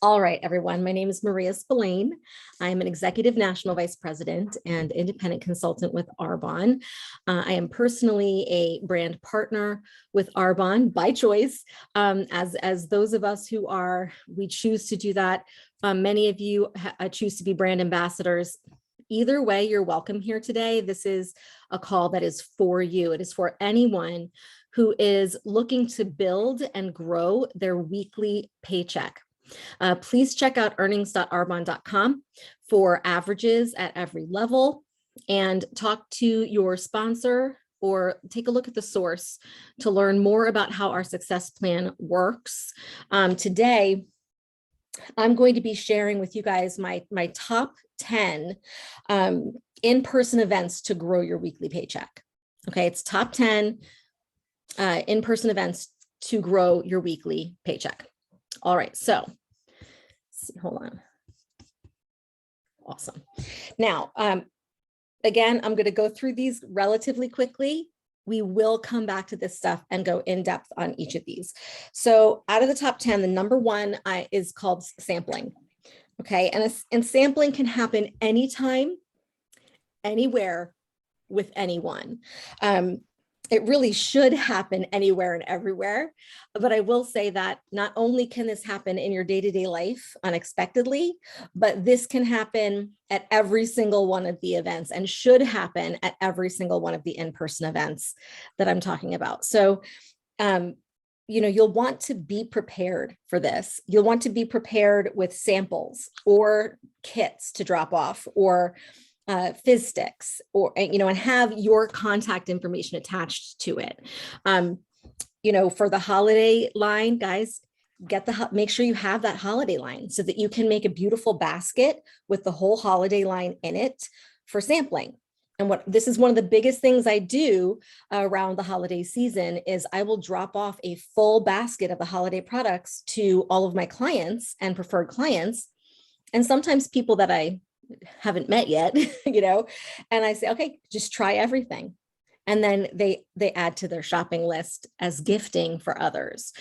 All right, everyone. My name is Maria Spillane. I'm an executive national vice president and independent consultant with Arbonne. I am personally a brand partner with Arbonne by choice. As those of us who are, we choose to do that. Many of you choose to be brand ambassadors. Either way, you're welcome here today. This is a call that is for you. It is for anyone who is looking to build and grow their weekly paycheck. Please check out earnings.arbonne.com for averages at every level and talk to your sponsor or take a look at the source to learn more about how our success plan works. Today, I'm going to be sharing with you guys my top 10 in-person events to grow your weekly paycheck. Okay, it's top 10 in-person events to grow your weekly paycheck. All right, so hold on. Awesome. Now, again, I'm going to go through these relatively quickly. We will come back to this stuff and go in depth on each of these. So out of the top 10, the number one is called sampling. Okay, and sampling can happen anytime, anywhere, with anyone. It really should happen anywhere and everywhere. But I will say that not only can this happen in your day-to-day life unexpectedly, but this can happen at every single one of the events and should happen at every single one of the in-person events that I'm talking about. So, you'll want to be prepared for this. You'll want to be prepared with samples or kits to drop off or fizz sticks, or, and have your contact information attached to it. For the holiday line, guys, make sure you have that holiday line so that you can make a beautiful basket with the whole holiday line in it for sampling. And this is one of the biggest things I do around the holiday season is I will drop off a full basket of the holiday products to all of my clients and preferred clients. And sometimes people that I haven't met yet, and I say, okay, just try everything. And then they add to their shopping list as gifting for others.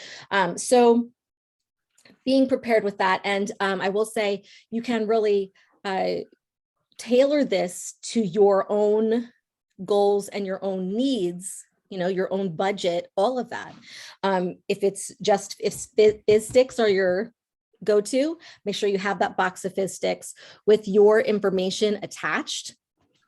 So being prepared with that. And I will say you can really tailor this to your own goals and your own needs, your own budget, all of that. If fizz sticks are your go-to, make sure you have that box of fizz sticks with your information attached.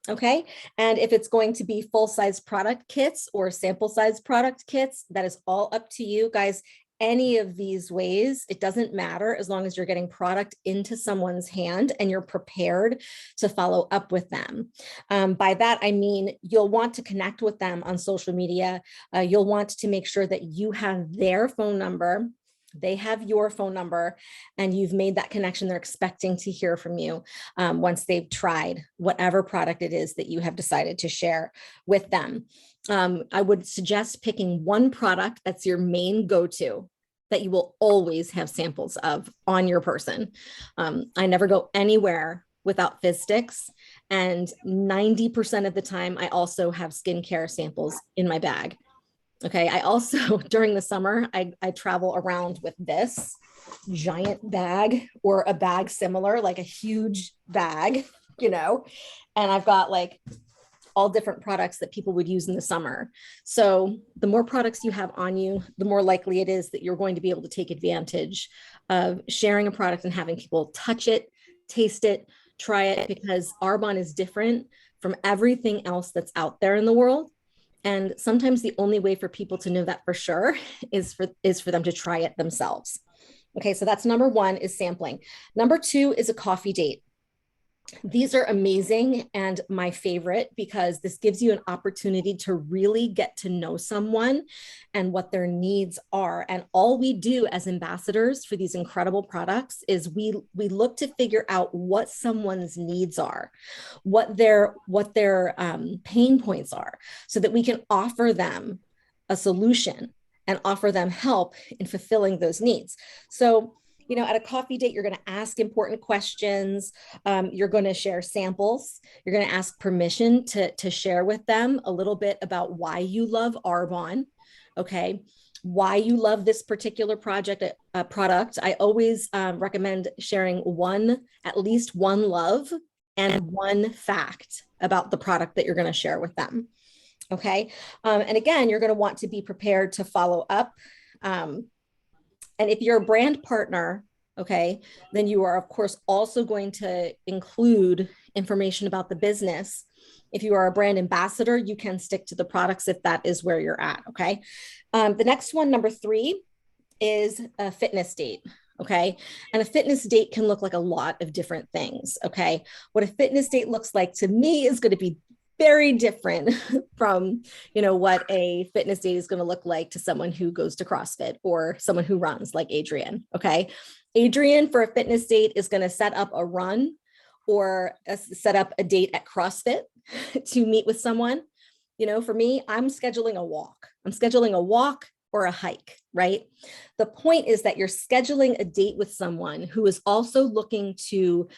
Okay. And if it's going to be full-size product kits or sample-size product kits, that is all up to you guys. Any of these ways, it doesn't matter as long as you're getting product into someone's hand and you're prepared to follow up with them. By that, I mean, you'll want to connect with them on social media. You'll want to make sure that you have their phone number, they have your phone number, and you've made that connection. They're expecting to hear from you once they've tried whatever product it is that you have decided to share with them. I would suggest picking one product that's your main go-to that you will always have samples of on your person. I never go anywhere without fizz sticks, and 90% of the time I also have skincare samples in my bag. Okay, I also, during the summer, I travel around with this giant bag or a bag similar, like a huge bag, and I've got like all different products that people would use in the summer. So the more products you have on you, the more likely it is that you're going to be able to take advantage of sharing a product and having people touch it, taste it, try it, because Arbonne is different from everything else that's out there in the world. And sometimes the only way for people to know that for sure is for them to try it themselves. Okay, so that's number one, is sampling. Number two is a coffee date. These are amazing and my favorite because this gives you an opportunity to really get to know someone and what their needs are. And all we do as ambassadors for these incredible products is we look to figure out what someone's needs are, what their pain points are, so that we can offer them a solution and offer them help in fulfilling those needs. So at a coffee date, you're going to ask important questions. You're going to share samples. You're going to ask permission to share with them a little bit about why you love Arbonne. Okay. why you love this particular product. I always recommend sharing at least one love and one fact about the product that you're going to share with them. Okay. And again, you're going to want to be prepared to follow up. And if you're a brand partner, okay, then you are, of course, also going to include information about the business. If you are a brand ambassador, you can stick to the products if that is where you're at. Okay. The next one, number 3, is a fitness date. Okay. And a fitness date can look like a lot of different things. Okay. What a fitness date looks like to me is going to be very different from, what a fitness date is going to look like to someone who goes to CrossFit or someone who runs like Adrienne. Okay. Adrienne for a fitness date is going to set up a run or set up a date at CrossFit to meet with someone. For me, I'm scheduling a walk or a hike, right? The point is that you're scheduling a date with someone who is also looking to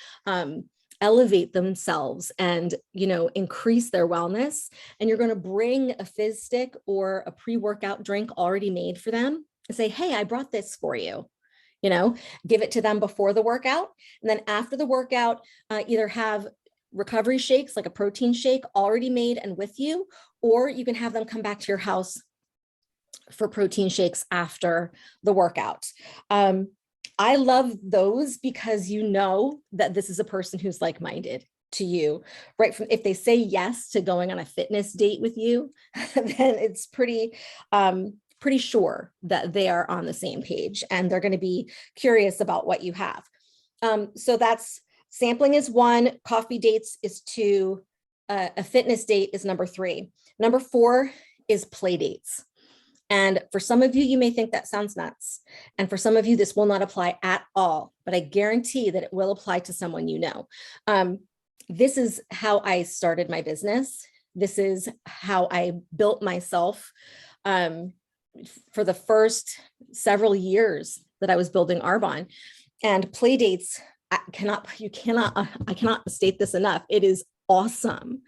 elevate themselves and, increase their wellness. And you're going to bring a fizz stick or a pre-workout drink already made for them and say, hey, I brought this for you. Give it to them before the workout. And then after the workout, either have recovery shakes, like a protein shake already made and with you, or you can have them come back to your house for protein shakes after the workout. I love those because that this is a person who's like-minded to you, right? If they say yes to going on a fitness date with you, then it's pretty sure that they are on the same page and they're going to be curious about what you have. So that's sampling is 1, coffee dates is 2, a fitness date is number 3. Number 4 is play dates. And for some of you, you may think that sounds nuts. And for some of you, this will not apply at all, but I guarantee that it will apply to someone you know. This is how I started my business. This is how I built myself for the first several years that I was building Arbonne. And play dates, I cannot state this enough. It is awesome.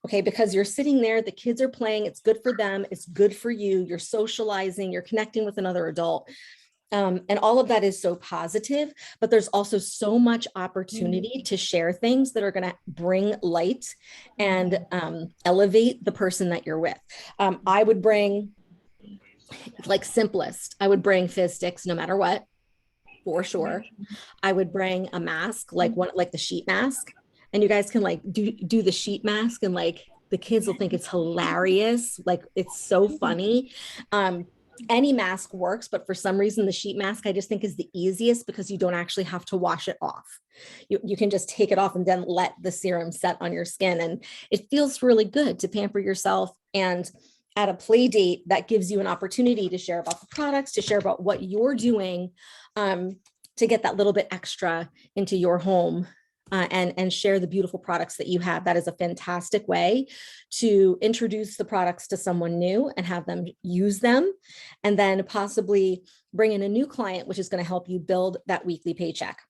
Okay, because you're sitting there, the kids are playing, it's good for them, it's good for you, you're socializing, you're connecting with another adult. And all of that is so positive, but there's also so much opportunity to share things that are going to bring light and elevate the person that you're with. I would bring, like simplest, I would bring fizz sticks no matter what, for sure. I would bring a mask, like the sheet mask. And you guys can do the sheet mask and the kids will think it's hilarious. Like it's so funny. Any mask works, but for some reason, the sheet mask I just think is the easiest because you don't actually have to wash it off. You can just take it off and then let the serum set on your skin. And it feels really good to pamper yourself. And at a play date, that gives you an opportunity to share about the products, to share about what you're doing to get that little bit extra into your home. And share the beautiful products that you have. That is a fantastic way to introduce the products to someone new and have them use them, and then possibly bring in a new client, which is going to help you build that weekly paycheck.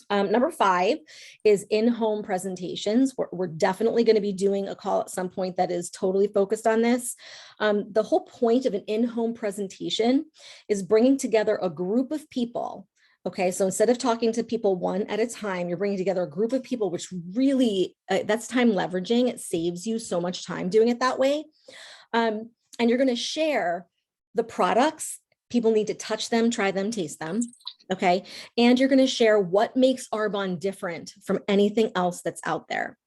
Number 5 is in-home presentations. We're definitely going to be doing a call at some point that is totally focused on this. The whole point of an in-home presentation is bringing together a group of people. Okay, so instead of talking to people one at a time, you're bringing together a group of people, which really, that's time leveraging. It saves you so much time doing it that way. And you're going to share the products. People need to touch them, try them, taste them. Okay, and you're going to share what makes Arbonne different from anything else that's out there.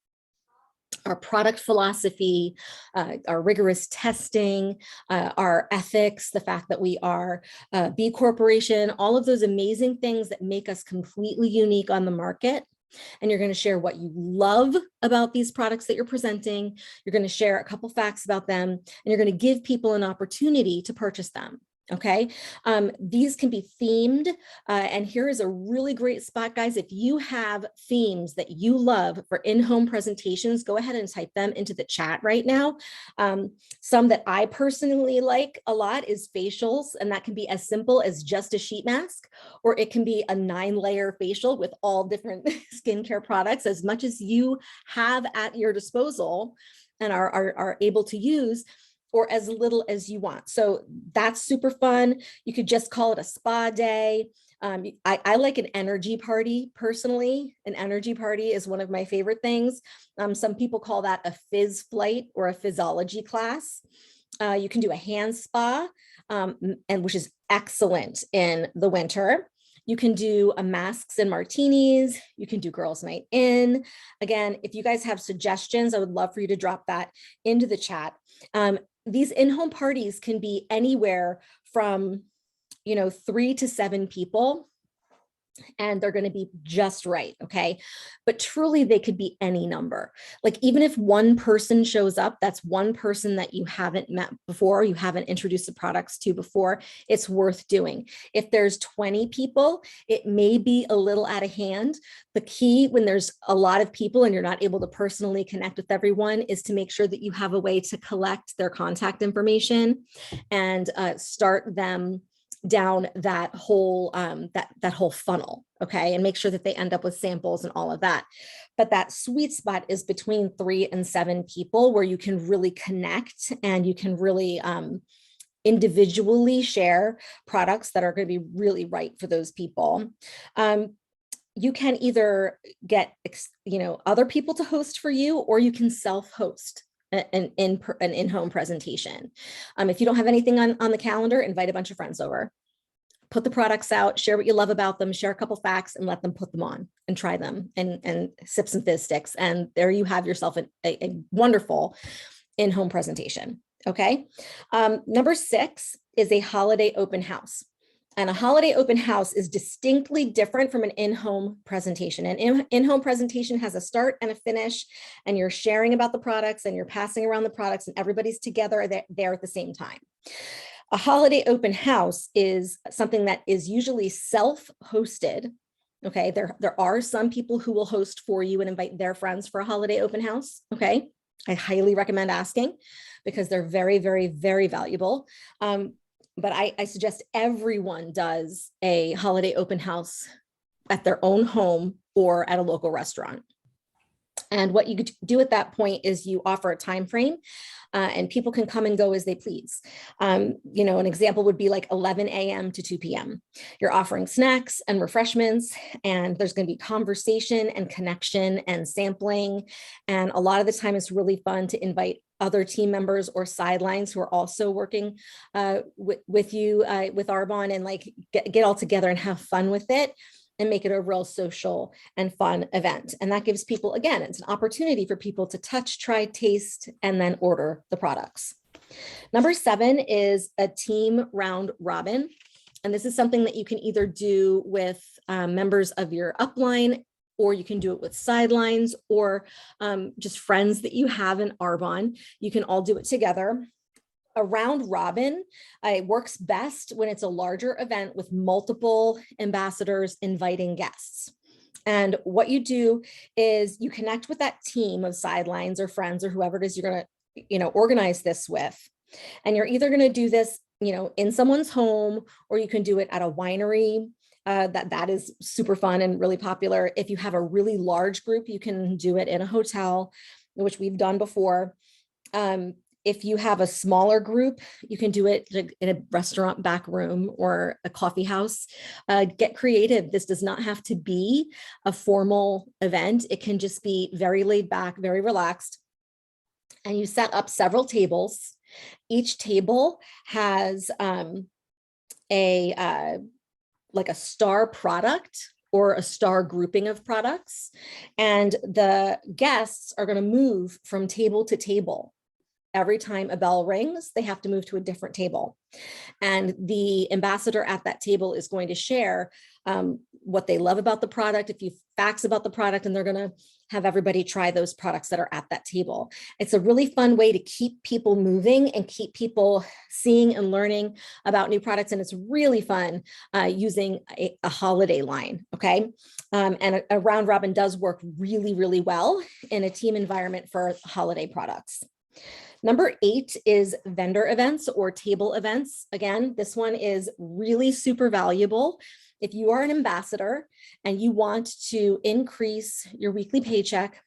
Our product philosophy, our rigorous testing, our ethics, the fact that we are B Corporation, all of those amazing things that make us completely unique on the market. And you're going to share what you love about these products that you're presenting. You're going to share a couple facts about them, and you're going to give people an opportunity to purchase them. Okay, these can be themed, and here is a really great spot, guys. If you have themes that you love for in-home presentations, go ahead and type them into the chat right now. Some that I personally like a lot is facials, and that can be as simple as just a sheet mask, or it can be a 9-layer facial with all different skincare products. As much as you have at your disposal and are able to use, or as little as you want. So that's super fun. You could just call it a spa day. I like an energy party personally. An energy party is one of my favorite things. Some people call that a fizz flight or a physiology class. You can do a hand spa, and which is excellent in the winter. You can do a masks and martinis. You can do girls' night in. Again, if you guys have suggestions, I would love for you to drop that into the chat. These in-home parties can be anywhere from 3 to 7 people, and they're going to be just right. Okay. But truly they could be any number. Like even if one person shows up, that's one person that you haven't met before, you haven't introduced the products to before, it's worth doing. If there's 20 people, it may be a little out of hand. The key when there's a lot of people and you're not able to personally connect with everyone is to make sure that you have a way to collect their contact information and start them down that whole that whole funnel, okay, and make sure that they end up with samples and all of that. But that sweet spot is between 3 and 7 people where you can really connect and you can really individually share products that are going to be really right for those people. You can either get other people to host for you, or you can self-host an in-home presentation. If you don't have anything on the calendar, invite a bunch of friends over, put the products out, share what you love about them, share a couple facts, and let them put them on and try them and sip some fizz sticks. And there you have yourself a wonderful in-home presentation. Okay. Number 6 is a holiday open house. And a holiday open house is distinctly different from an in-home presentation. An in-home presentation has a start and a finish, and you're sharing about the products and you're passing around the products and everybody's together there at the same time. A holiday open house is something that is usually self-hosted. Okay, there are some people who will host for you and invite their friends for a holiday open house. Okay, I highly recommend asking because they're very, very, very valuable. But I suggest everyone does a holiday open house at their own home or at a local restaurant. And what you could do at that point is you offer a time frame, and people can come and go as they please. An example would be like 11 a.m. to 2 p.m. You're offering snacks and refreshments, and there's going to be conversation and connection and sampling. And a lot of the time it's really fun to invite other team members or sidelines who are also working with you, with Arbonne, and like get all together and have fun with it and make it a real social and fun event. And that gives people, again, it's an opportunity for people to touch, try, taste, and then order the products. Number 7 is a team round robin. And this is something that you can either do with members of your upline, or you can do it with sidelines, or just friends that you have in Arbonne. You can all do it together. A round robin, it works best when it's a larger event with multiple ambassadors inviting guests. And what you do is you connect with that team of sidelines or friends or whoever it is you're going to, organize this with. And you're either going to do this, in someone's home, or you can do it at a winery. That is super fun and really popular. If you have a really large group, you can do it in a hotel, which we've done before. If you have a smaller group, you can do it in a restaurant back room or a coffee house. Get creative. This does not have to be a formal event. It can just be very laid back, very relaxed. And you set up several tables. Each table has a star product or a star grouping of products. And the guests are going to move from table to table. Every time a bell rings, they have to move to a different table. And the ambassador at that table is going to share what they love about the product, a few facts about the product, and they're going to have everybody try those products that are at that table. It's a really fun way to keep people moving and keep people seeing and learning about new products. And it's really fun using a holiday line, okay? And a round robin does work really, really well in a team environment for holiday products. Number 8 is vendor events or table events. Again, this one is really super valuable. If you are an ambassador and you want to increase your weekly paycheck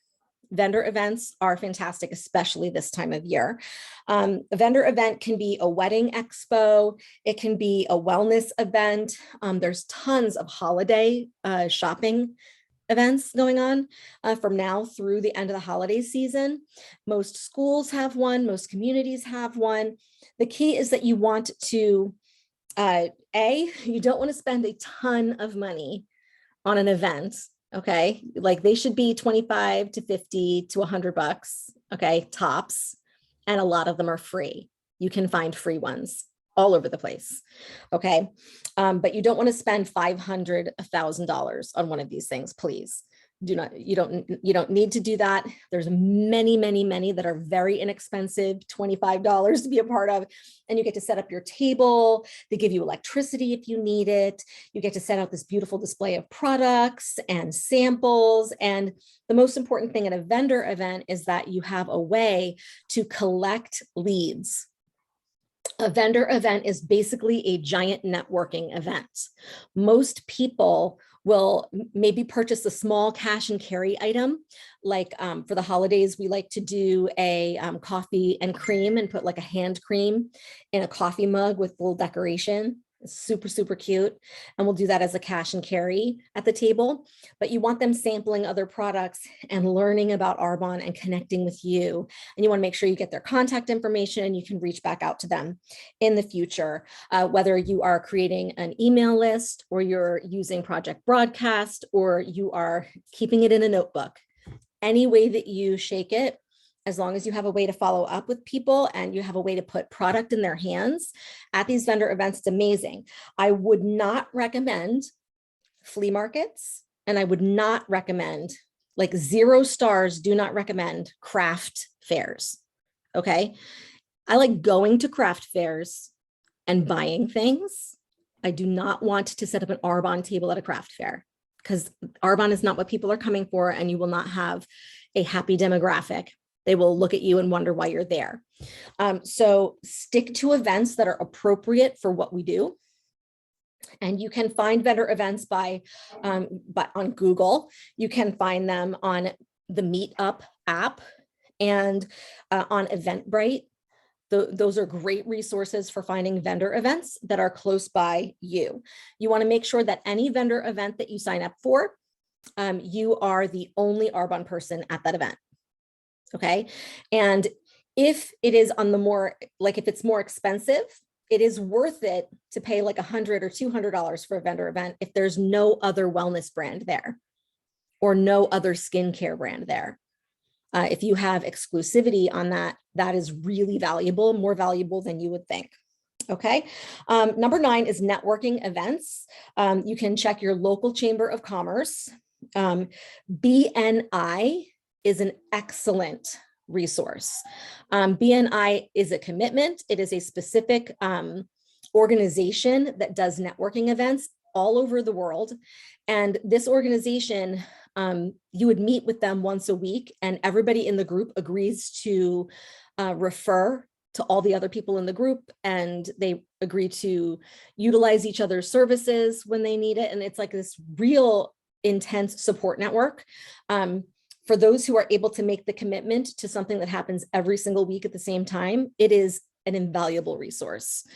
vendor events are fantastic, especially this time of year. A vendor event can be a wedding expo. It can be a wellness event. There's tons of holiday shopping events going on from now through the end of the holiday season. Most schools have one, most communities have one. The key is that you want to, you don't want to spend a ton of money on an event. Okay. Like they should be 25 to 50 to $100. Okay. Tops. And a lot of them are free. You can find free ones all over the place. Okay. But you don't want to spend $500, $1,000 on one of these things, please. You don't need to do that. There's many that are very inexpensive, $25 to be a part of. And you get to set up your table. They give you electricity if you need it. You get to set out this beautiful display of products and samples. And the most important thing at a vendor event is that you have a way to collect leads. A vendor event is basically a giant networking event. Most people will maybe purchase a small cash and carry item. Like for the holidays, we like to do a coffee and cream and put like a hand cream in a coffee mug with little decoration. It's super cute. And we'll do that as a cash and carry at the table. But you want them sampling other products and learning about Arbonne and connecting with you. And you want to make sure you get their contact information and you can reach back out to them in the future, whether you are creating an email list or you're using Project Broadcast or you are keeping it in a notebook. Any way that you shake it, as long as you have a way to follow up with people and you have a way to put product in their hands at these vendor events, it's amazing. I would not recommend flea markets, and I would not recommend, like 0 stars, do not recommend craft fairs. Okay. I like going to craft fairs and buying things. I do not want to set up an Arbonne table at a craft fair because Arbonne is not what people are coming for, and you will not have a happy demographic. They will look at you and wonder why you're there. So stick to events that are appropriate for what we do. And you can find vendor events on Google. You can find them on the Meetup app and on Eventbrite. Those are great resources for finding vendor events that are close by you. You want to make sure that any vendor event that you sign up for, you are the only Arbonne person at that event. Okay. And if it is on the more, like if it's more expensive, it is worth it to pay like $100 or $200 for a vendor event if there's no other wellness brand there or no other skincare brand there. If you have exclusivity on that, that is really valuable, more valuable than you would think. Okay. Number 9 is networking events. You can check your local chamber of commerce. BNI is an excellent resource. BNI is a commitment. It is a specific organization that does networking events all over the world. And this organization, you would meet with them once a week, and everybody in the group agrees to refer to all the other people in the group, and they agree to utilize each other's services when they need it. And it's like this real intense support network. For those who are able to make the commitment to something that happens every single week at the same time, it is an invaluable resource,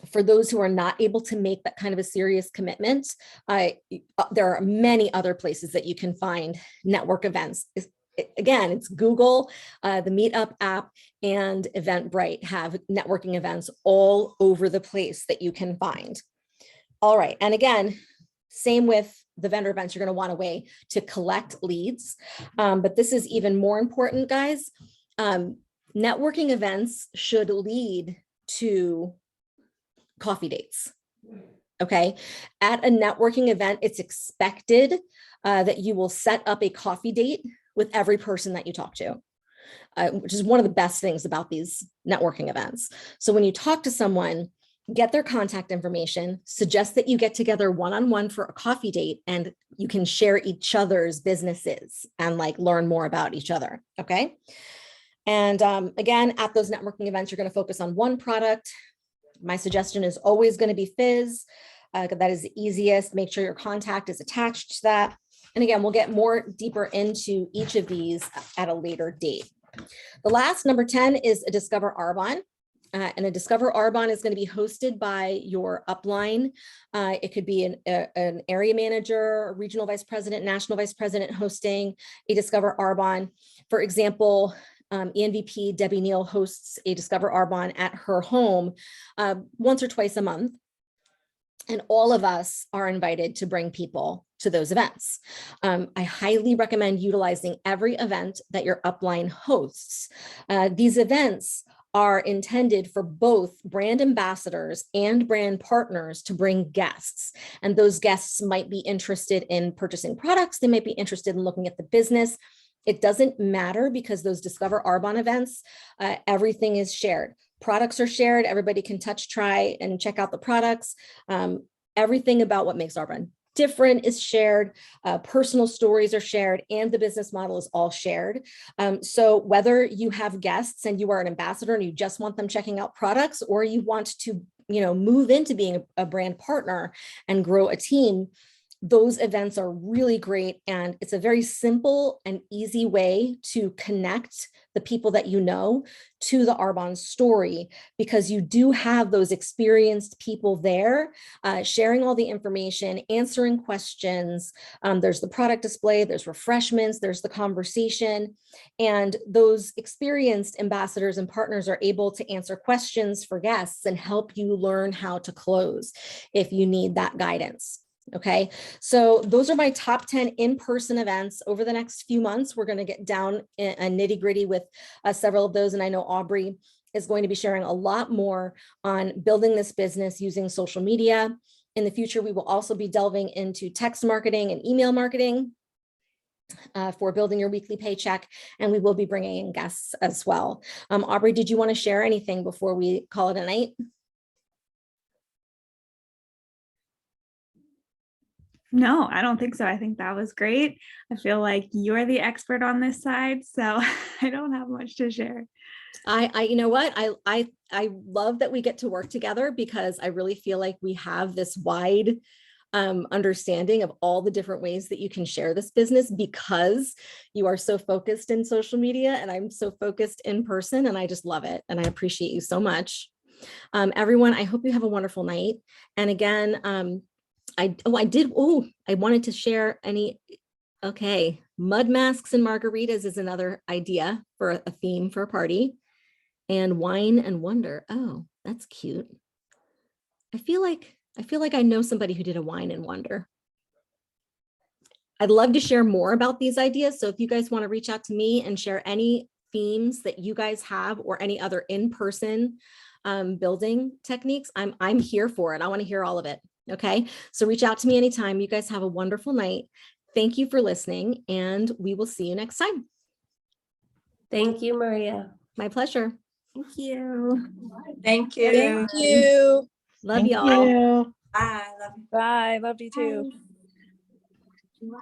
For those who are not able to make that kind of a serious commitment, there are many other places that you can find network events. Again, it's Google, the Meetup app, and Eventbrite have networking events all over the place that you can find. All right, and again, same with the vendor events, you're going to want a way to collect leads. But this is even more important, guys. Networking events should lead to coffee dates. Okay. At a networking event, it's expected that you will set up a coffee date with every person that you talk to, which is one of the best things about these networking events. So when you talk to someone, get their contact information, suggest that you get together one-on-one for a coffee date, and you can share each other's businesses and like learn more about each other. Okay. And again, at those networking events, you're going to focus on one product. My suggestion is always going to be Fizz. That is the easiest. Make sure your contact is attached to that. And again, we'll get more deeper into each of these at a later date. The last, number 10, is a Discover Arbonne. And a Discover Arbonne is going to be hosted by your upline. It could be an area manager, a regional vice president, national vice president hosting a Discover Arbonne. For example, ENVP Debbie Neal hosts a Discover Arbonne at her home once or twice a month. And all of us are invited to bring people to those events. I highly recommend utilizing every event that your upline hosts. These events are intended for both brand ambassadors and brand partners to bring guests. And those guests might be interested in purchasing products. They might be interested in looking at the business. It doesn't matter, because those Discover Arbonne events, everything is shared. Products are shared. Everybody can touch, try, and check out the products. Everything about what makes Arbonne different is shared. Personal stories are shared, and the business model is all shared. So whether you have guests and you are an ambassador and you just want them checking out products, or you want to, move into being a brand partner and grow a team, those events are really great. And it's a very simple and easy way to connect the people that you know to the Arbonne story, because you do have those experienced people there sharing all the information, answering questions. There's the product display, there's refreshments, there's the conversation, and those experienced ambassadors and partners are able to answer questions for guests and help you learn how to close if you need that guidance. Okay, so those are my top 10 in-person events over the next few months. We're going to get down and nitty-gritty with several of those. And I know Aubrey is going to be sharing a lot more on building this business using social media. In the future, we will also be delving into text marketing and email marketing for building your weekly paycheck. And we will be bringing in guests as well. Aubrey, did you want to share anything before we call it a night? No, I don't think so. I think that was great. I feel like you're the expert on this side, so I don't have much to share. You know what? I love that we get to work together, because I really feel like we have this wide understanding of all the different ways that you can share this business, because you are so focused in social media and I'm so focused in person, and I just love it. And I appreciate you so much. Everyone, I hope you have a wonderful night. And again, I wanted to share mud masks and margaritas is another idea for a theme for a party, and wine and wonder. Oh, that's cute. I feel like I know somebody who did a wine and wonder. I'd love to share more about these ideas. So if you guys want to reach out to me and share any themes that you guys have, or any other in-person building techniques, I'm here for it. I want to hear all of it. Okay, so reach out to me anytime. You guys have a wonderful night. Thank you for listening, and we will see you next time. Thank you, Maria. My pleasure. Thank you. Thank you. Thank you. Love y'all. Bye. Love you. Bye. Love you too. Bye.